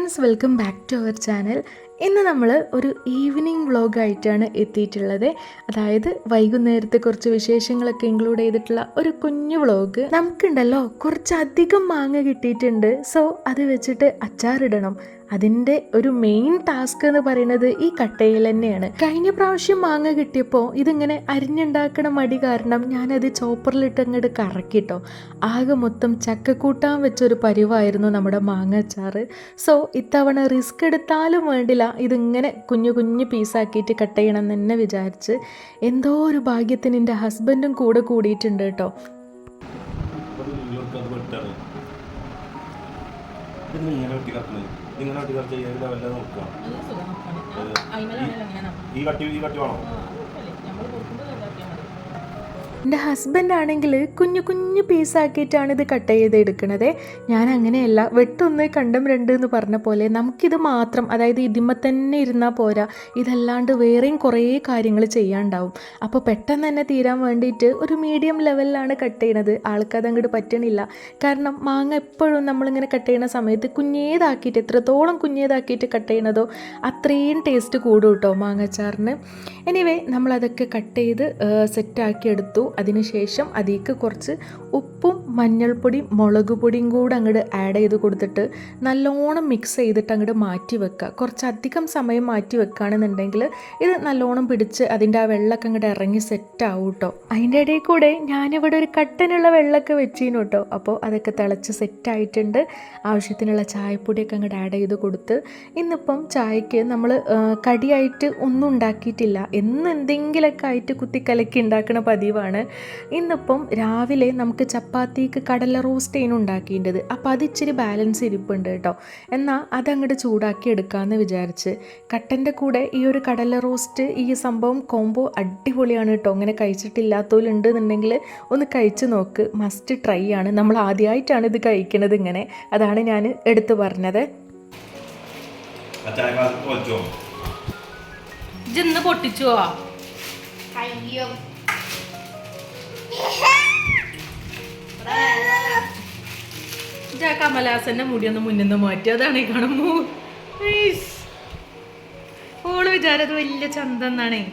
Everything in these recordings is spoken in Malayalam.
Friends, welcome back to our channel. ഇന്ന് നമ്മൾ ഒരു ഈവനിങ് വ്ളോഗായിട്ടാണ് എത്തിയിട്ടുള്ളത്. അതായത് വൈകുന്നേരത്തെ കുറച്ച് വിശേഷങ്ങളൊക്കെ ഇൻക്ലൂഡ് ചെയ്തിട്ടുള്ള ഒരു കുഞ്ഞു വ്ളോഗ്. നമുക്കുണ്ടല്ലോ കുറച്ചധികം മാങ്ങ കിട്ടിയിട്ടുണ്ട്. സോ അത് വെച്ചിട്ട് അച്ചാറിടണം. അതിൻ്റെ ഒരു മെയിൻ ടാസ്ക് എന്ന് പറയുന്നത് ഈ കട്ടയിൽ തന്നെയാണ്. കഴിഞ്ഞ പ്രാവശ്യം മാങ്ങ കിട്ടിയപ്പോൾ ഇതിങ്ങനെ അരിഞ്ഞുണ്ടാക്കണ മടി കാരണം ഞാനത് ചോപ്പറിലിട്ട് അങ്ങോട്ട് കറക്കിട്ടോ. ആകെ മൊത്തം ചക്കക്കൂട്ടാൻ വെച്ചൊരു പരിവായിരുന്നു നമ്മുടെ മാങ്ങ അച്ചാറ്. സോ ഇത്തവണ റിസ്ക് എടുത്താലും വേണ്ടില്ല, ഇതിങ്ങനെ കുഞ്ഞു കുഞ്ഞു പീസാക്കിയിട്ട് കട്ട് ചെയ്യണം എന്ന് തന്നെ വിചാരിച്ച്. എന്തോ ഒരു ഭാഗ്യത്തിന് എൻ്റെ ഹസ്ബൻഡും കൂടെ കൂടിയിട്ടുണ്ട് കേട്ടോ. എൻ്റെ ഹസ്ബൻഡ് ആണെങ്കിൽ കുഞ്ഞു കുഞ്ഞു പീസാക്കിയിട്ടാണ് ഇത് കട്ട് ചെയ്തെടുക്കണത്. ഞാൻ അങ്ങനെയല്ല, വെട്ടൊന്ന് കണ്ടം രണ്ട് എന്ന് പറഞ്ഞ പോലെ നമുക്കിത് മാത്രം, അതായത് ഇതിമ്മ തന്നെ ഇരുന്നാൽ പോരാ, ഇതല്ലാണ്ട് വേറെയും കുറേ കാര്യങ്ങൾ ചെയ്യാനുണ്ടാവും. അപ്പോൾ പെട്ടെന്ന് തന്നെ തീരാൻ വേണ്ടിയിട്ട് ഒരു മീഡിയം ലെവലിലാണ് കട്ട് ചെയ്യണത്. ആൾക്കത് അങ്ങോട്ട് പറ്റണില്ല. കാരണം മാങ്ങ എപ്പോഴും നമ്മളിങ്ങനെ കട്ട് ചെയ്യുന്ന സമയത്ത് കുഞ്ഞേതാക്കിയിട്ട്, എത്രത്തോളം കുഞ്ഞേതാക്കിയിട്ട് കട്ട് ചെയ്യണതോ അത്രയും ടേസ്റ്റ് കൂടും കേട്ടോ മാങ്ങച്ചാറിന്. എനിവേ നമ്മളതൊക്കെ കട്ട് ചെയ്ത് സെറ്റാക്കി എടുത്തു. അതിനുശേഷം അതിലേക്ക് കുറച്ച് ഉപ്പും മഞ്ഞൾപ്പൊടിയും മുളക് പൊടിയും കൂടെ അങ്ങോട്ട് ആഡ് ചെയ്ത് കൊടുത്തിട്ട് നല്ലോണം മിക്സ് ചെയ്തിട്ട് അങ്ങോട്ട് മാറ്റി വെക്കുക. കുറച്ചധികം സമയം മാറ്റി വെക്കുകയാണെന്നുണ്ടെങ്കിൽ ഇത് നല്ലോണം പിടിച്ച് അതിൻ്റെ ആ വെള്ളമൊക്കെ അങ്ങോട്ട് ഇറങ്ങി സെറ്റാവും കേട്ടോ. അതിൻ്റെ ഇടയിൽ കൂടെ ഞാനിവിടെ ഒരു കട്ടനുള്ള വെള്ളമൊക്കെ വെച്ചിരുന്നു കേട്ടോ. അപ്പോൾ അതൊക്കെ തിളച്ച് സെറ്റായിട്ടുണ്ട്. ആവശ്യത്തിനുള്ള ചായപ്പൊടിയൊക്കെ അങ്ങോട്ട് ആഡ് ചെയ്ത് കൊടുത്ത്, ഇന്നിപ്പം ചായക്ക് നമ്മൾ കടിയായിട്ട് ഒന്നും ഉണ്ടാക്കിയിട്ടില്ല. എന്തെങ്കിലുമൊക്കെ ആയിട്ട് കുത്തിക്കലക്കി ഉണ്ടാക്കുന്ന പതിവാണ്. ഇന്നിപ്പം രാവിലെ നമുക്ക് ചപ്പാത്തിക്ക് കടല റോസ്റ്റ് ആണ് ഉണ്ടാക്കിയിട്ടത്. അപ്പോൾ അത് ഇച്ചിരി ബാലൻസ് ഇരിപ്പുണ്ട് കേട്ടോ. എന്നാൽ അതങ്ങോട്ട് ചൂടാക്കി എടുക്കാമെന്ന് വിചാരിച്ച്. കട്ടൻ്റെ കൂടെ ഈ ഒരു കടല റോസ്റ്റ്, ഈ സംഭവം കോംബോ അടിപൊളിയാണ് കേട്ടോ. അങ്ങനെ കഴിച്ചിട്ടില്ലാത്തവരുണ്ട് എന്നുണ്ടെങ്കിൽ ഒന്ന് കഴിച്ച് നോക്ക്. മസ്റ്റ് ട്രൈ ആണ്. നമ്മൾ ആദ്യമായിട്ടാണ് ഇത് കഴിക്കുന്നത് ഇങ്ങനെ. അതാണ് ഞാൻ എടുത്തു പറഞ്ഞത്. ഇന്ന് പൊട്ടിച്ചുവോ? കമലഹാസന്റെ മുടിയൊന്ന് മുന്നിന്ന് മാറ്റി. അതാണ് ഈ കാണുമ്പോ ഓള് വിചാരം വലിയ ചന്തെന്നാണേ.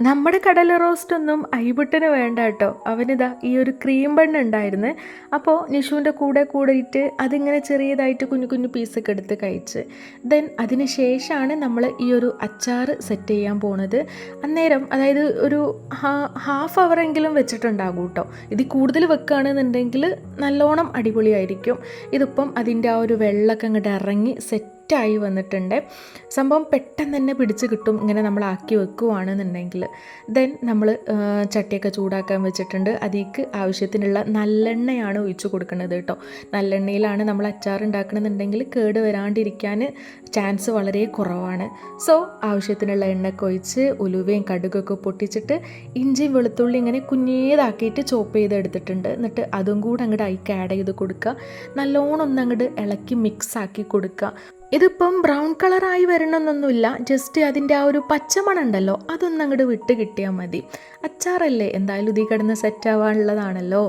നമ്മുടെ കടല റോസ്റ്റൊന്നും ഐബുട്ടന് വേണ്ട കേട്ടോ. അവനിതാ ഈ ഒരു ക്രീം ബണ്ണ് ഉണ്ടായിരുന്നു. അപ്പോൾ നിഷുവിൻ്റെ കൂടിയിട്ട് അതിങ്ങനെ ചെറിയതായിട്ട് കുഞ്ഞു കുഞ്ഞു പീസൊക്കെ എടുത്ത് കഴിച്ച്. ദെൻ അതിന് ശേഷമാണ് നമ്മൾ ഈ ഒരു അച്ചാർ സെറ്റ് ചെയ്യാൻ പോണത്. അന്നേരം അതായത് ഒരു ഹാഫ് അവറെങ്കിലും വെച്ചിട്ടുണ്ടാകും കേട്ടോ. ഇതിൽ കൂടുതൽ വെക്കുകയാണെന്നുണ്ടെങ്കിൽ നല്ലോണം അടിപൊളിയായിരിക്കും. ഇതിപ്പം അതിൻ്റെ ആ ഒരു വെള്ളമൊക്കെ അങ്ങോട്ട് ഇറങ്ങി സെറ്റായി വന്നിട്ടുണ്ട്. സംഭവം പെട്ടെന്ന് തന്നെ പിടിച്ച് കിട്ടും ഇങ്ങനെ നമ്മളാക്കി വെക്കുകയാണെന്നുണ്ടെങ്കിൽ. ദെൻ നമ്മൾ ചട്ടിയൊക്കെ ചൂടാക്കാൻ വെച്ചിട്ടുണ്ട്. അതിലേക്ക് ആവശ്യത്തിനുള്ള നല്ലെണ്ണയാണ് ഒഴിച്ച് കൊടുക്കുന്നത് കേട്ടോ. നല്ലെണ്ണയിലാണ് നമ്മൾ അച്ചാർ ഉണ്ടാക്കണമെന്നുണ്ടെങ്കിൽ കേട് വരാണ്ടിരിക്കാൻ ചാൻസ് വളരെ കുറവാണ്. സോ ആവശ്യത്തിനുള്ള എണ്ണയൊക്കെ ഒഴിച്ച് ഉലുവയും കടുകൊക്കെ പൊട്ടിച്ചിട്ട് ഇഞ്ചിയും വെളുത്തുള്ളി ഇങ്ങനെ കുഞ്ഞേതാക്കിയിട്ട് ചോപ്പ് ചെയ്തെടുത്തിട്ടുണ്ട്. എന്നിട്ട് അതും കൂടെ അങ്ങോട്ട് അതിലേക്ക് ആഡ് ചെയ്ത് കൊടുക്കുക. നല്ലോണം ഒന്ന് അങ്ങോട്ട് ഇളക്കി മിക്സാക്കി കൊടുക്കുക. ഇതിപ്പം ബ്രൗൺ കളറായി വരണമെന്നൊന്നുമില്ല, ജസ്റ്റ് അതിൻ്റെ ആ ഒരു പച്ചമണം ഉണ്ടല്ലോ അതൊന്നും അങ്ങോട്ട് വിട്ട് കിട്ടിയാൽ മതി. അച്ചാറല്ലേ, എന്തായാലും ഇതിൽ കിടന്ന് സെറ്റാവാനുള്ളതാണല്ലോ.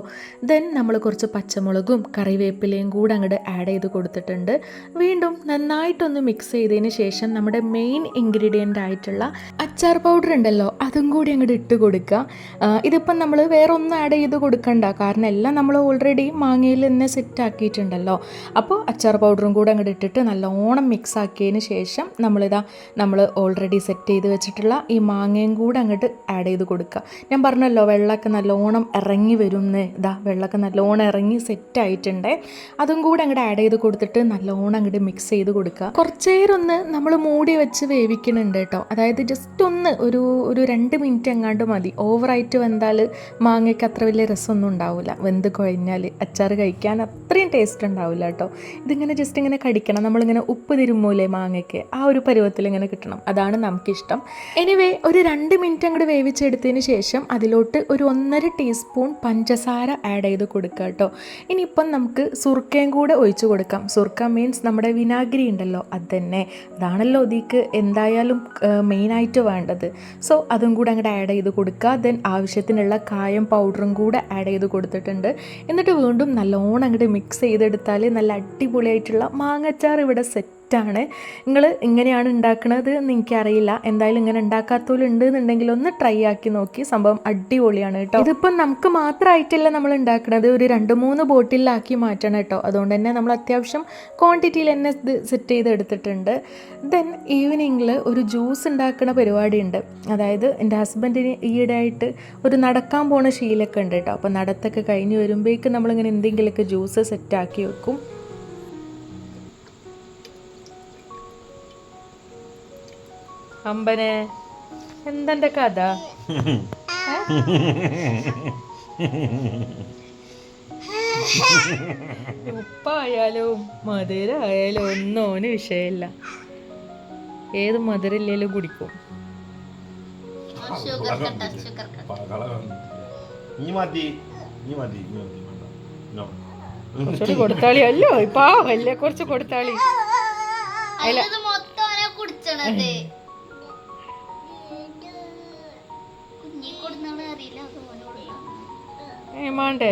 ദെൻ നമ്മൾ കുറച്ച് പച്ചമുളകും കറിവേപ്പിലയും കൂടെ അങ്ങോട്ട് ആഡ് ചെയ്ത് കൊടുത്തിട്ടുണ്ട്. വീണ്ടും നന്നായിട്ടൊന്ന് മിക്സ് ചെയ്തതിന് ശേഷം നമ്മുടെ മെയിൻ ഇൻഗ്രീഡിയൻ്റ് ആയിട്ടുള്ള അച്ചാർ പൗഡർ ഉണ്ടല്ലോ അതും കൂടി അങ്ങോട്ട് ഇട്ട് കൊടുക്കുക. ഇതിപ്പം നമ്മൾ വേറെ ഒന്നും ആഡ് ചെയ്ത് കൊടുക്കണ്ട, കാരണം എല്ലാം നമ്മൾ ഓൾറെഡി മാങ്ങയിൽ തന്നെ സെറ്റാക്കിയിട്ടുണ്ടല്ലോ. അപ്പോൾ അച്ചാർ പൗഡറും കൂടെ അങ്ങോട്ട് ഇട്ടിട്ട് നല്ലോണം മിക്സ് ആക്കിയതിന് ശേഷം നമ്മൾ ഓൾറെഡി സെറ്റ് ചെയ്ത് വെച്ചിട്ടുള്ള ഈ മാങ്ങയും കൂടെ അങ്ങോട്ട് ആഡ് ചെയ്ത് കൊടുക്കുക. ഞാൻ പറഞ്ഞല്ലോ വെള്ളമൊക്കെ നല്ലോണം ഇറങ്ങി വരുമെന്ന്. വെള്ളമൊക്കെ നല്ലോണം ഇറങ്ങി സെറ്റായിട്ടുണ്ട്. അതും കൂടെ അങ്ങോട്ട് ആഡ് ചെയ്ത് കൊടുത്തിട്ട് നല്ലോണം അങ്ങോട്ട് മിക്സ് ചെയ്ത് കൊടുക്കുക. കുറച്ച് നേരം ഒന്ന് നമ്മൾ മൂടി വെച്ച് വേവിക്കുന്നുണ്ട് കേട്ടോ. അതായത് ജസ്റ്റ് ഒന്ന് ഒരു 2 മിനിറ്റ് എങ്ങാണ്ട് മതി. ഓവറായിട്ട് വെന്താൽ മാങ്ങയ്ക്ക് അത്ര വലിയ രസമൊന്നും ഉണ്ടാവില്ല. വെന്ത് കഴിഞ്ഞാൽ അച്ചാർ കഴിക്കാൻ അത്രയും ടേസ്റ്റ് ഉണ്ടാവില്ല കേട്ടോ. ഇതിങ്ങനെ ജസ്റ്റ് ഇങ്ങനെ കടിക്കണം. നമ്മളിങ്ങനെ ഉപ്പ് തിരുമ്മൂലേ മാങ്ങയ്ക്ക്, ആ ഒരു പരുവത്തിൽ ഇങ്ങനെ കിട്ടണം. അതാണ് നമുക്കിഷ്ടം. എനിവേ ഒരു 2 മിനിറ്റ് അങ്ങോട്ട് വേവിച്ചെടുത്തതിന് ശേഷം അതിലോട്ട് ഒരു 1.5 ടീസ്പൂൺ പഞ്ചസാര ആഡ് ചെയ്ത് കൊടുക്കുക കേട്ടോ. ഇനിയിപ്പം നമുക്ക് സുർക്കയും കൂടെ ഒഴിച്ചു കൊടുക്കാം. സുർക്ക മീൻസ് നമ്മുടെ വിനാഗിരി ഉണ്ടല്ലോ അത് തന്നെ. അതാണല്ലോ ഇതിക്ക് എന്തായാലും മെയിനായിട്ട് വേണ്ടത്. സോ അതും കൂടെ അങ്ങോട്ട് ആഡ് ചെയ്ത് കൊടുക്കുക. ദെൻ ആവശ്യത്തിനുള്ള കായം പൗഡറും കൂടെ ആഡ് ചെയ്ത് കൊടുത്തിട്ടുണ്ട്. എന്നിട്ട് വീണ്ടും നല്ലോണം അങ്ങോട്ട് മിക്സ് ചെയ്തെടുത്താൽ നല്ല അടിപൊളിയായിട്ടുള്ള മാങ്ങച്ചാർ ഇവിടെ സെറ്റ് സെറ്റാണ്. നിങ്ങൾ ഇങ്ങനെയാണ് ഉണ്ടാക്കുന്നത് എന്ന് എനിക്കറിയില്ല. എന്തായാലും ഇങ്ങനെ ഉണ്ടാക്കാത്തവരുണ്ട് എന്നുണ്ടെങ്കിൽ ഒന്ന് ട്രൈ ആക്കി നോക്കി. സംഭവം അടിപൊളിയാണ് കേട്ടോ. ഇതിപ്പം നമുക്ക് മാത്രമായിട്ടല്ല നമ്മൾ ഉണ്ടാക്കുന്നത്, ഒരു 2-3 ബോട്ടിലാക്കി മാറ്റണം കേട്ടോ. അതുകൊണ്ട് തന്നെ നമ്മൾ അത്യാവശ്യം ക്വാണ്ടിറ്റിയിൽ തന്നെ ഇത് സെറ്റ് ചെയ്ത് എടുത്തിട്ടുണ്ട്. ദെൻ ഈവനിങ്ങിൽ ഒരു ജ്യൂസ് ഉണ്ടാക്കുന്ന പരിപാടിയുണ്ട്. അതായത് എൻ്റെ ഹസ്ബൻഡിന് ഈയിടെയായിട്ട് ഒരു നടക്കാൻ പോണ ശീലമൊക്കെ ഉണ്ട് കേട്ടോ. അപ്പോൾ നടത്തൊക്കെ കഴിഞ്ഞ് വരുമ്പോഴേക്കും നമ്മളിങ്ങനെ എന്തെങ്കിലുമൊക്കെ ജ്യൂസ് സെറ്റാക്കി വെക്കും. അമ്പനെ എന്തെൻ്റെ കഥ? ഉപ്പായാലും മധുരമായാലും ഒന്നും ഓന് വിഷയമില്ല. ഏത് മധുരമില്ലേലും കുടിക്കും. കുറച്ചുകൂടി കൊടുത്താളി. അല്ലോ പാവല്ലേ, കുറച്ച് കൊടുത്താളി. മാണ്ടേ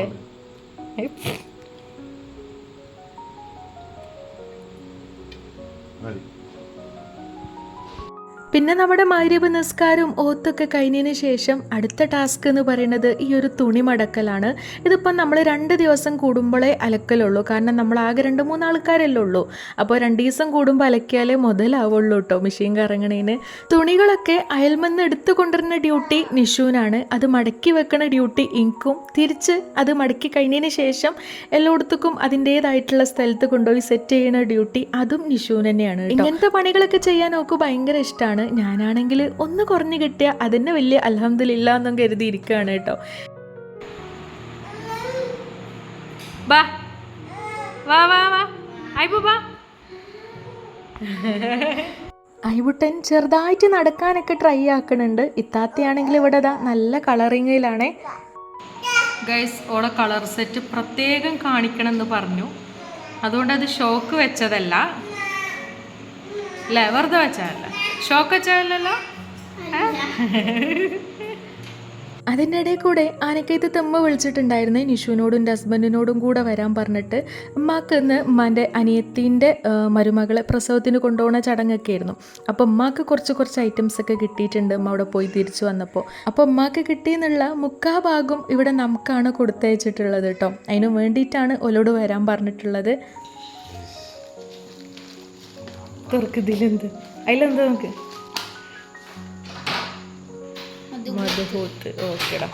പിന്നെ നമ്മുടെ മഗ്‌രിബ് നിസ്കാരവും ഓത്തൊക്കെ കഴിഞ്ഞതിന് ശേഷം അടുത്ത ടാസ്ക് എന്ന് പറയുന്നത് ഈ ഒരു തുണി മടക്കലാണ്. ഇതിപ്പം നമ്മൾ 2 ദിവസം കൂടുമ്പോഴേ അലക്കലുള്ളൂ. കാരണം നമ്മൾ ആകെ 2-3 ആൾക്കാരല്ലേ ഉള്ളൂ. അപ്പോൾ 2 ദിവസം കൂടുമ്പോൾ അലക്കിയാലേ മുതലാവുള്ളൂ കേട്ടോ മെഷീൻ കറങ്ങണേന്. തുണികളൊക്കെ അയൽമെന്ന് എടുത്തു കൊണ്ടുവരുന്ന ഡ്യൂട്ടി നിഷുവിനാണ്. അത് മടക്കി വെക്കണ ഡ്യൂട്ടി ഇൻക്കും. തിരിച്ച് അത് മടക്കി കഴിഞ്ഞതിന് ശേഷം എല്ലായിടത്തേക്കും അതിൻ്റേതായിട്ടുള്ള സ്ഥലത്ത് കൊണ്ടുപോയി സെറ്റ് ചെയ്യുന്ന ഡ്യൂട്ടി അതും നിഷുവിന് തന്നെയാണ്. ഇങ്ങനത്തെ പണികളൊക്കെ ചെയ്യാൻ നമുക്ക് ഭയങ്കര ഇഷ്ടമാണ്. ഞാനാണെങ്കിൽ ഒന്ന് കുറഞ്ഞു കിട്ടിയ അതിന് വലിയ അൽഹംദുലില്ലാ എന്നും കരുതിയിരിക്കുകയാണ് കേട്ടോ. ബാ വാ വാ വാ ഐബു ബാ. ഐബുട്ടൻ ചെറുതായിട്ട് നടക്കാനൊക്കെ ട്രൈ ആക്കുന്നുണ്ട്. ഇത്താത്തയാണെങ്കിൽ ഇവിടെ നല്ല കളറിങ്ങിലാണേ. ഗൈസ് ഓളെ കളർ സെറ്റ് പ്രത്യേകം കാണിക്കണം എന്ന് പറഞ്ഞു. അതുകൊണ്ട് അത് ഷോക്ക് വെച്ചതല്ല അല്ലേ, വെറുതെ വെച്ചതല്ല. ഷോക്ക് വെച്ചതല്ലല്ലോ. അതിൻ്റെ ഇടയിൽ കൂടെ ആനക്കയത്ത് തെമ്മ വിളിച്ചിട്ടുണ്ടായിരുന്നേ നിഷുവിനോടും എൻ്റെ ഹസ്ബൻഡിനോടും കൂടെ വരാൻ പറഞ്ഞിട്ട്. ഉമ്മാക്ക് ഇന്ന് ഉമ്മാൻ്റെ അനിയത്തിൻ്റെ മരുമകളെ പ്രസവത്തിന് കൊണ്ടുപോകുന്ന ചടങ്ങൊക്കെ ആയിരുന്നു. അപ്പോൾ ഉമ്മാക്ക് കുറച്ച് ഐറ്റംസൊക്കെ കിട്ടിയിട്ടുണ്ട് ഉമ്മ അവിടെ പോയി തിരിച്ചു വന്നപ്പോൾ. അപ്പോൾ ഉമ്മാക്ക് കിട്ടിയെന്നുള്ള 3/4 ഭാഗം ഇവിടെ നമുക്കാണ് കൊടുത്തയച്ചിട്ടുള്ളത് കേട്ടോ. അതിന് വേണ്ടിയിട്ടാണ് ഓലോട് വരാൻ പറഞ്ഞിട്ടുള്ളത്. തുറക്കതിലെന്ത് അതിലെന്ത് നോക്ക്. മധുഹൂത്ത് ഓക്കെടാ.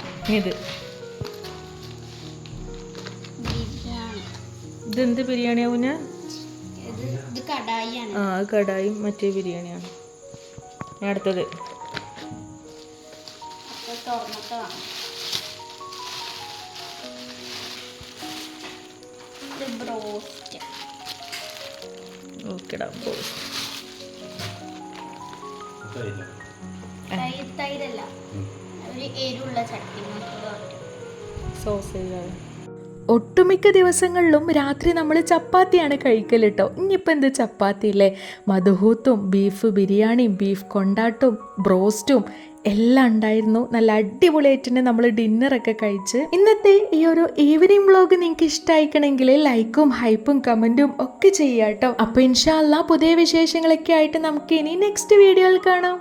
ഇതെന്ത് ബിരിയാണിയാവും? ആ കടായും മറ്റേ ബിരിയാണിയാണ്. അടുത്തത് ഓക്കെടാ. ഒട്ടുമിക്ക ദിവസങ്ങളിലും രാത്രി നമ്മൾ ചപ്പാത്തിയാണ് കഴിക്കൽ കേട്ടോ. ഇനിയിപ്പോൾ എന്ത് ചപ്പാത്തി ഇല്ലേ, മധുഹൂത്തും ബീഫ് ബിരിയാണിയും ബീഫ് കൊണ്ടാട്ടും ബ്രോസ്റ്റും എല്ലാം ഉണ്ടായിരുന്നു. നല്ല അടിപൊളിയായിട്ട് തന്നെ നമ്മൾ ഡിന്നറൊക്കെ കഴിച്ച്. ഇന്നത്തെ ഈ ഒരു ഈവനിങ് വ്ളോഗ് നിങ്ങൾക്ക് ഇഷ്ടമായിക്കണമെങ്കിൽ ലൈക്കും ഹൈപ്പും കമൻറ്റും ഒക്കെ ചെയ്യാം കേട്ടോ. അപ്പോൾ ഇൻഷാ അല്ലാഹ് പുതിയ വിശേഷങ്ങളൊക്കെ ആയിട്ട് നമുക്ക് ഇനി നെക്സ്റ്റ് വീഡിയോയിൽ കാണാം.